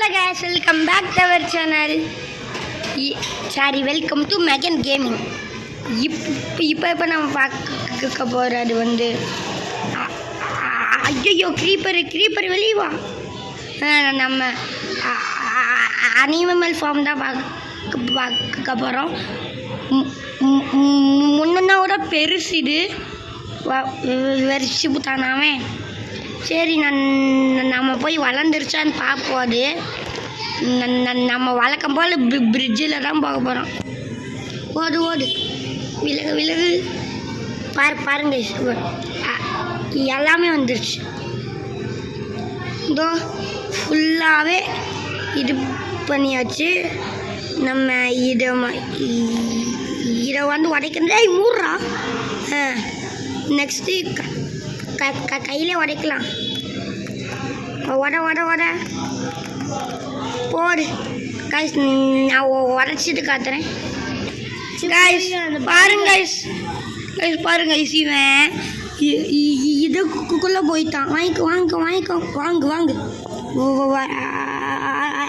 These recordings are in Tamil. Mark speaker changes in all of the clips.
Speaker 1: Hello guys, welcome back to our channel. Sorry, welcome to Megan Gaming. இப்போ நம்ம பார்க்க போகிறது வந்து ஐயோ க்ரீப்பர் வெளியே வா. நம்ம அனிமல் ஃபார்ம் தான் பார்க்க போகிறோம். முன்னோட பெருசு இது வெறிச்சு புத்தானாவே. சரி நம்ம போய் வளர்ந்துருச்சான்னு பார்ப்போம். அது நம்ம வழக்கம் போல் பிரிட்ஜில் தான் போக போகிறோம். ஓடு விலகு பாருங்க எல்லாமே வந்துருச்சு. இதோ ஃபுல்லாகவே இது பண்ணியாச்சு. நம்ம இதை வந்து உடைக்கிறதே மூடுறா. நெக்ஸ்ட்டு கையிலே உடைக்கலாம். உட போடு கைஸ். நான் உடச்சிட்டு காத்துறேன் கைஸ். பாருங்க பாருங்க இவன் இதுக்குள்ளே போயிட்டான். வாங்க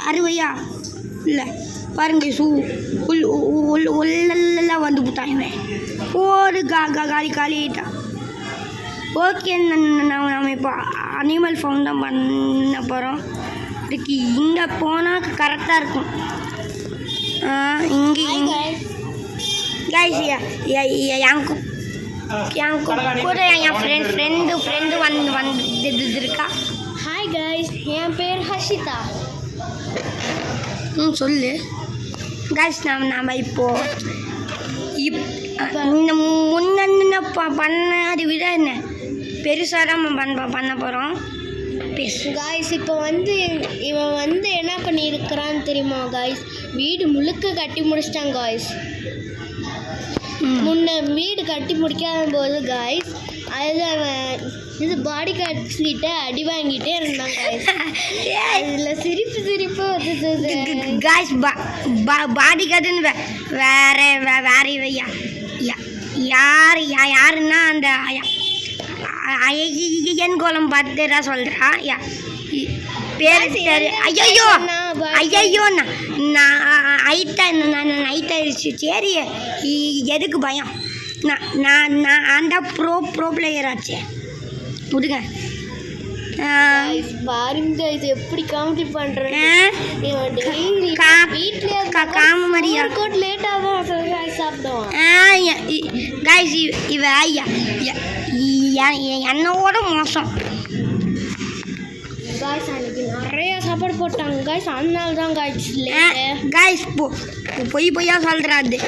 Speaker 1: அறுவையா இல்லை பாருங்க உள்ளெல்லாம் வந்து போட்டான் இவன். போடு காலி ஆகிட்டான். ஓகே, நம்ம இப்போ அனிமல் ஃபார்ம் தான் பண்ண போகிறோம். இதுக்கு இங்கே போனால் கரெக்டாக இருக்கும். இங்கே கைஸ் என் கூட என் ஃப்ரெண்டு வந்து இருக்கா.
Speaker 2: ஹாய் கைஸ், என் பேர் ஹர்ஷிதா.
Speaker 1: சொல்லு கைஸ். நம்ம இப்போது முன்ன பண்ணதை விட என்ன பெருசாக தான் பண்ண போகிறோம்.
Speaker 2: காய்ஸ், இப்போ இவன் என்ன பண்ணியிருக்கிறான்னு தெரியுமா காய்ஸ்? வீடு முழுக்க கட்டி முடிச்சிட்டான் காய்ஸ். முன்ன வீடு கட்டி முடிக்காத போது காய்ஸ் அது அவன் இது பாடி கார்ட்ஸ் கிட்ட அடி வாங்கிட்டே இருந்தான் காய்ஸ். அதில் சிரிப்பு
Speaker 1: காய்ஸ். பாடி கார்டுன்னு வேற யாருன்னா அந்த ஐயன் கோலம் பார்த்துதான் சொல்கிறா. பேர் ஐயோ நான் ஐட்டாயிருச்சு. சரி, எதுக்கு பயம்? நான் அந்த ப்ரோ பிளேயர் ஆச்சு. விடுங்க.
Speaker 2: பாருங்க இது எப்படி காமெடி பண்றேன்.
Speaker 1: காமெடியா
Speaker 2: லேட்டாக தான் சாப்பிடுவான்
Speaker 1: கைஸ். இவ என்னோட மோசம்
Speaker 2: காய்ஸ். அன்னைக்கு நிறைய சாப்பாடு போட்டாங்க காய்ஸ், அதனால தான் காய்ஸ்
Speaker 1: காய்ஸ் பொய்யா சொல்கிறாது.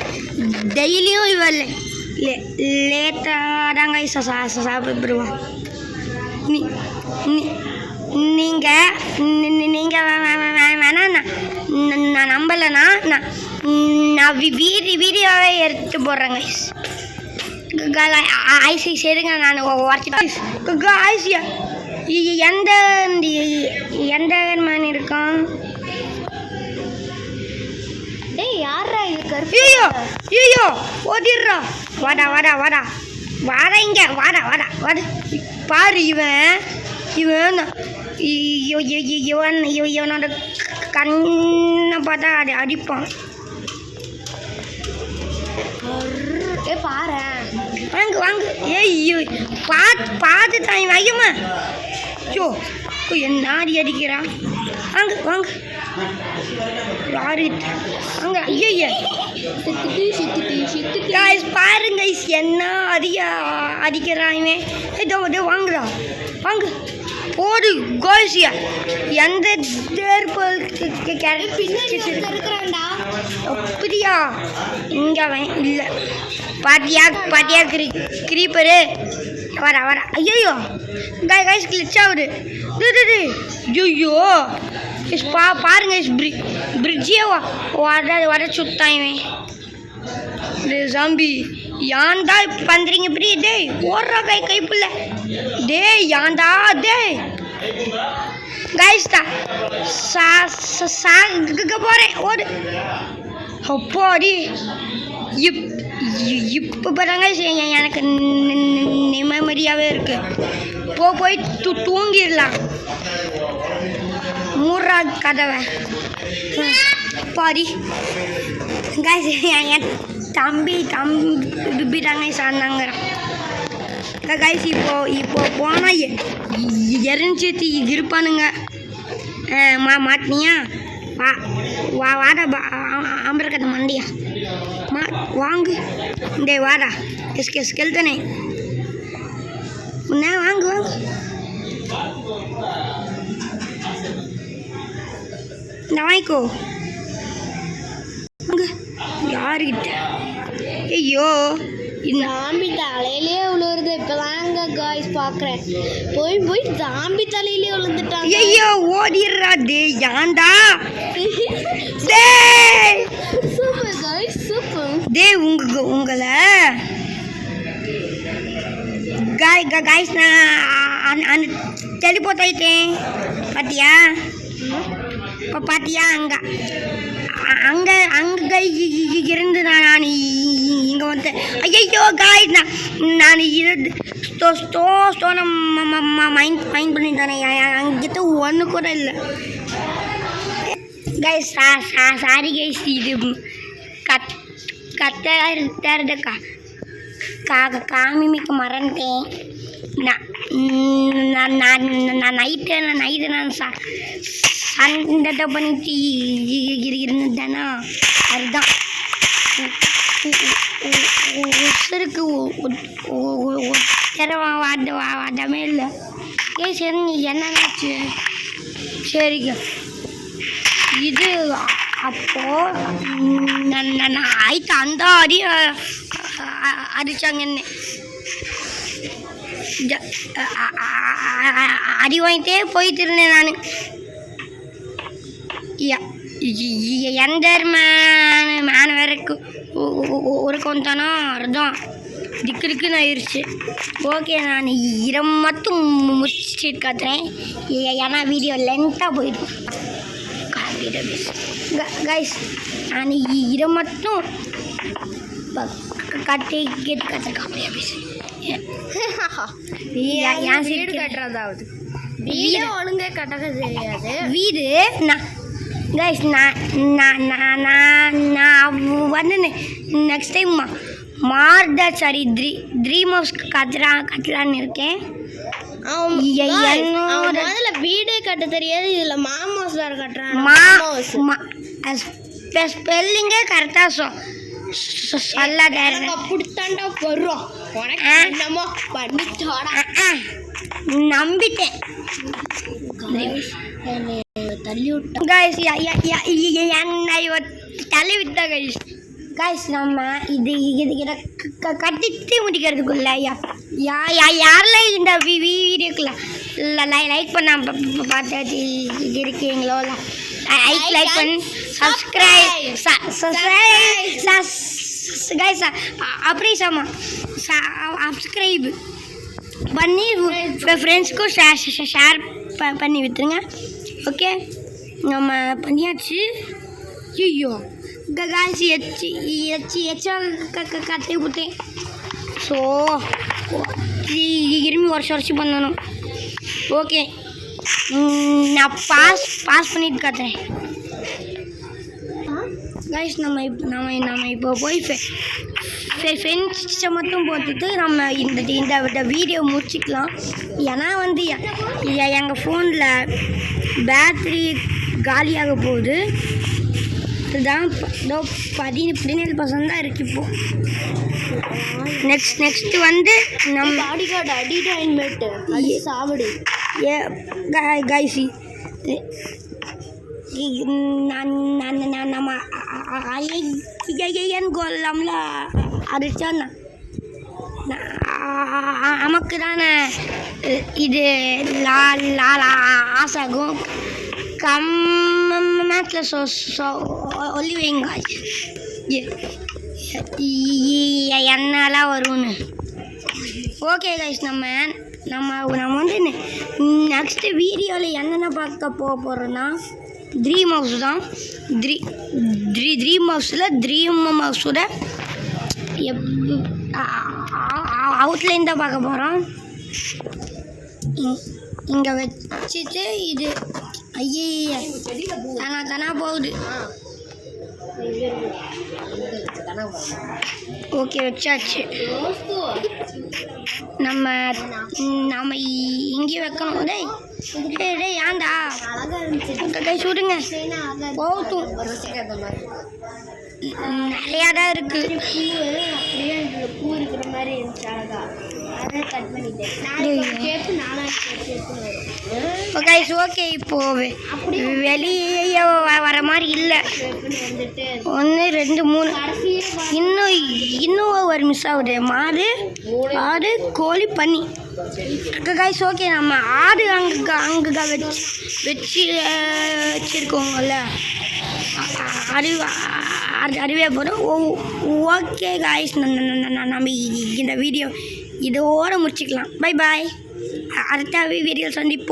Speaker 1: டெய்லியும் இவ லேட்டாக தான் காய்ஸ் சாப்பிடுவான். நீங்கள் வேணா நான் நம்பலைன்னா நான் வீடியோவே எடுத்து போடுறேன் கைஸ். ஐசி சரிங்க, நான் உடச்சிட்டேன் கைஸ். எந்த மணி இருக்கான்?
Speaker 2: டேய் யாரா இது?
Speaker 1: ஐயோ ஓடிடுறா. வாடா இங்கே வாடா பாரு. இவனோட கண்ணை பார்த்தா அடிப்பான்.
Speaker 2: பாரு
Speaker 1: வாங்க ஏய்யோ பார்த்து தான் வையம்மா. ஐயோ என்ன அடிக்கிறான். வாங்க அங்க ஐயோ கைஸ் பாருங்க என்ன அடிக்கிறான் இவன். இதோ வாங்க போடு கோய்ஸ். எந்த
Speaker 2: இருக்கிறான்டா
Speaker 1: அப்படியா? இங்கே இல்லை பாட்டியா க்ரீப்பரு வர ஐயோ கைஸ் கிளிச் ஆகுது. ஐயோ பாருங்க பிரிட்ஜே வர சுத்தான் இவன். ஜாம்பி யான்டா பண்ணுறீங்க இப்படி? டேய் ஓடுறா கைப்புள்ள. டேய் யான்டா டேய் கைஸ் தான் சாக போகிறேன். ஓடு அப்போடி. இப்போ பாருங்க எனக்கு நிம்மதியாகவே இருக்குது. போய் தூங்கிடலாம். மூடுறா கதவை பாரி கைஸ் என் தம்பி தாங்க சார்ந்தாங்க கைஸ் இப்போ போனால் எரிஞ்சேத்தி இருப்பானுங்க மாட்டினியா வாடா அம்பரக்கத்தை மண்டியா வாங்கு டே வாடா ஸ்கெல்தனே வாங்கு இந்த வாங்கிக்கோ யாருக்கிட்ட ஐயோ
Speaker 2: ஜாம்பி தலையிலே விழுவுறது இப்போதாங்க காய்ஸ் பார்க்குறேன் போய் ஜாம்பி தலையிலே விழுந்துட்டாங்க
Speaker 1: ஐயோ ஓடிடுறா டே ஏன்டா டேய்
Speaker 2: சூப்பர் காய்ஸ் சூப்பர்
Speaker 1: டேய் உங்களை காய்ஸ் நான் அந்த டெலிபோர்ட் ஆயிட்டேன் பார்த்தியா இப்போ பார்த்தியா அங்கே இருந்து நான் இங்கே வந்து ஐயோ காய்ஸ் நான் இது ஸ்டோனை மைண்ட் பண்ணிட்டானே அங்கிட்ட ஒன்று கூட இல்லை கைஸ் சாரி கைஸ் இது கத்தா காமிக்க மறந்துட்டேன் நான் நைட்டு நான் சண்டை பண்ணிட்டு இருந்தேன்னா அதுதான் உசருக்கு வாடமே இல்லை சரி என்னன்னாச்சு சரிங்க இது அப்போது நான் ஆயிட்டு அந்த அடித்தாங்க என்ன அடி வாங்கிட்டே போயிட்டு இருந்தேன் நான் எந்த மேன வேற ஒரு கொண்டானோ அர்த்தம் திக்குன்னு ஆயிடுச்சு ஓகே நான் இரம் மட்டும் முடிச்சுட்டு காத்துறேன் ஏன்னா வீடியோ லென்த்தாக போயிடும் கைஸ் நான் இரம் மட்டும் கட்டி கேட்டு கற்றுருக்கேன் அப்படியே பேசுகிறேன்
Speaker 2: வீடு கட்டுறதாவது வீடு ஒழுங்கே கட்டக்க தெரியாது
Speaker 1: வீடு நான் கைஸ் நான் வந்து next time sorry dream house கட்டலான்னு இருக்கேன்
Speaker 2: முதல்ல வீடே கட்ட தெரியாது இதுல மாமோஸ் வேற கட்டுறான்
Speaker 1: ஸ்பெல்லிங்கே கரெக்டாக சொல்லாத
Speaker 2: அப்படித்தாண்டா வரும் என்னமோ பண்ணிட்டோடா
Speaker 1: நம்பிட்டேன்
Speaker 2: தள்ளி விட்டோம்
Speaker 1: கைஸ் என்னை தள்ளி விட்டா கைஸ் நம்ம இதை கட்டிட்டு முடிக்கிறதுக்குள்ள யாரெல்லாம் இந்த வீடியோக்குள்ள லைக் பண்ண பார்த்து இருக்கீங்களோ லைக் பண்ணி சப்ஸ்கிரைப் கைஸ் அப்படி சப்ஸ்கிரைப் பண்ணி ஃப்ரெண்ட்ஸ்க்கும் ஷேர் பண்ணி விட்டுருங்க ஓகே நம்ம பண்ணியாச்சு ஐயோ காய்ச்சி எச்சா கட்டி விட்டேன் ஸோ இரும்பி வருஷம் பண்ணணும் ஓகே நான் பாஸ் பண்ணிட்டு காட்டுறேன் கைஸ் நம்ம இப்போ போய் ஃப்ரெண்ட்ஸை மட்டும் போட்டுட்டு நம்ம இந்த வீடியோ முடிச்சிக்கலாம் ஏன்னா வந்து எங்கள் ஃபோனில் பேட்ரி காலியாக போகுது இதுதான் 17% தான் இருக்குது இப்போது நெக்ஸ்ட் வந்து நம்ம
Speaker 2: பாடி கார்டு அடிடாயின்மெண்ட் சாவடி
Speaker 1: கைசி நம்ம கொல்லாமல அடிச்சோன்னா நமக்கு தானே இது ஆசாகும் கம்மெண்ட்ல சொல்லி வைங்க என்னெல்லாம் வரும்னு ஓகே கைஸ் நம்ம வந்து நெக்ஸ்ட் வீடியோவில் என்னென்ன பார்க்க போகிறோன்னா ட்ரீம் ஹவுஸ் தான் ட்ரீம் ஹவுஸோட அவுட்லைன் தான் பார்க்க போகிறோம் இங்கே வச்சுட்டு இது ஐயே தானா போகுது. ஓகே வச்சாச்சு. நம்ம நம்ம இங்கே வைக்கணும். டேய் டேய் டேய் ஏன்டா கை சுடுங்க போட்டும். நிறையா தான் இருக்குது.
Speaker 2: பூ இருக்கிற மாதிரி இருந்துச்சு அழகா. அதை கட் பண்ணிட்டேன்.
Speaker 1: ஓகே இப்போ வெளியே வர மாதிரி இல்லை. 1 2 3 இன்னும் ஒரு மிஸ் ஆகுது. ஆடு கோழி பன்னி. கைஸ் ஓகே நம்ம ஆடு அங்கே வச்சிருக்கோங்கல்ல அதுவே போதும். ஓகே கைஸ் நம்ம இந்த வீடியோ இதோடு முடிச்சுக்கலாம். Bye bye. அடுத்த வீடியோ சந்திப்போம்.